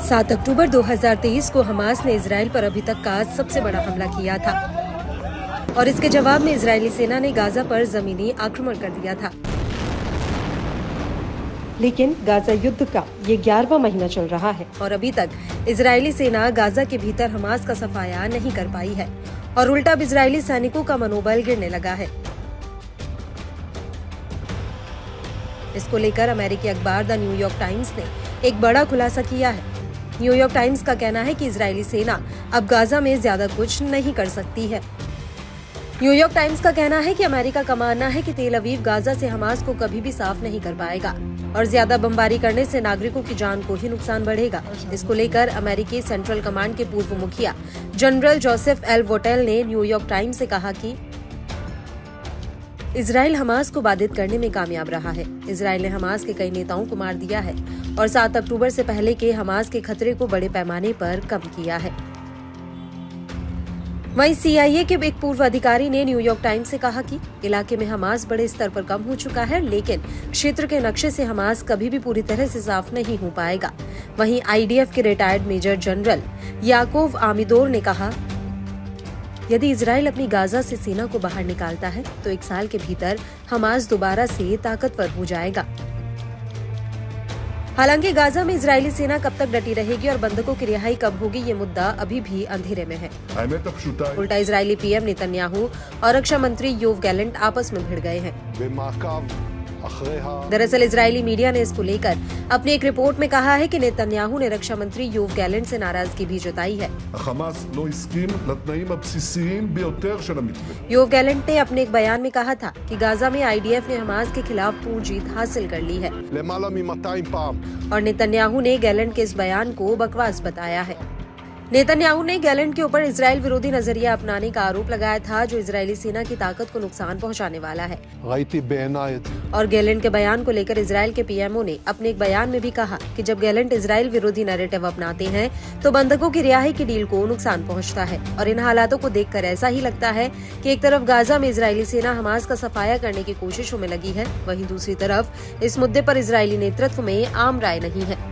सात अक्टूबर 2023 को हमास ने इजराइल पर अभी तक का सबसे बड़ा हमला किया था और इसके जवाब में इजरायली सेना ने गाजा पर जमीनी आक्रमण कर दिया था। लेकिन गाजा युद्ध का ये 11वां महीना चल रहा है और अभी तक इजरायली सेना गाजा के भीतर हमास का सफाया नहीं कर पाई है और उल्टा अब इजरायली सैनिकों का मनोबल गिरने लगा है। इसको लेकर अमेरिकी अखबार द न्यूयॉर्क टाइम्स ने एक बड़ा खुलासा किया है। न्यूयॉर्क टाइम्स का कहना है कि इजरायली सेना अब गाजा में ज्यादा कुछ नहीं कर सकती है। न्यूयॉर्क टाइम्स का कहना है कि अमेरिका का मानना है कि तेल अवीव गाजा से हमास को कभी भी साफ नहीं कर पाएगा और ज्यादा बमबारी करने से नागरिकों की जान को ही नुकसान बढ़ेगा। इसको लेकर अमेरिकी सेंट्रल कमांड के पूर्व मुखिया जनरल जोसेफ एल वोटेल ने न्यूयॉर्क टाइम्स से कहा कि इजराइल हमास को बाधित करने में कामयाब रहा है। इजराइल ने हमास के कई नेताओं को मार दिया है और 7 अक्टूबर से पहले के हमास के खतरे को बड़े पैमाने पर कम किया है। वहीं CIA के एक पूर्व अधिकारी ने न्यूयॉर्क टाइम्स से कहा कि इलाके में हमास बड़े स्तर पर कम हो चुका है, लेकिन क्षेत्र के नक्शे से हमास कभी भी पूरी तरह से साफ नहीं हो पाएगा। वहीं IDF के रिटायर्ड मेजर जनरल याकोव आमिदोर ने कहा, यदि इजराइल अपनी गाजा से सेना को बाहर निकालता है तो 1 साल के भीतर हमास दोबारा से ताकतवर हो जाएगा। हालांकि गाजा में इजरायली सेना कब तक डटी रहेगी और बंधकों की रिहाई कब होगी, ये मुद्दा अभी भी अंधेरे में है। उल्टा इजरायली PM नेतन्याहू और रक्षा मंत्री योव गैलेंट आपस में भिड़ गए हैं। दरअसल इजरायली मीडिया ने इसको लेकर अपनी एक रिपोर्ट में कहा है कि नेतन्याहू ने रक्षा मंत्री योव गैलेंट से नाराजगी भी जताई है। योव गैलेंट ने अपने एक बयान में कहा था कि गाजा में IDF ने हमास के खिलाफ पूर्ण जीत हासिल कर ली है और नेतन्याहू ने गैलेंट के इस बयान को बकवास बताया है। नेतन्याहू ने गैलेंट के ऊपर इजराइल विरोधी नजरिया अपनाने का आरोप लगाया था, जो इजरायली सेना की ताकत को नुकसान पहुंचाने वाला है। और गैलेंट के बयान को लेकर इजराइल के PMO ने अपने एक बयान में भी कहा कि जब गैलेंट इजराइल विरोधी नैरेटिव अपनाते हैं तो बंधकों की रिहाई की डील को नुकसान पहुंचता है। और इन हालातों को देखकर ऐसा ही लगता है कि एक तरफ गाजा में इजरायली सेना हमास का सफाया करने की कोशिशों में लगी है, वहीं दूसरी तरफ इस मुद्दे पर इजरायली नेतृत्व में आम राय नहीं है।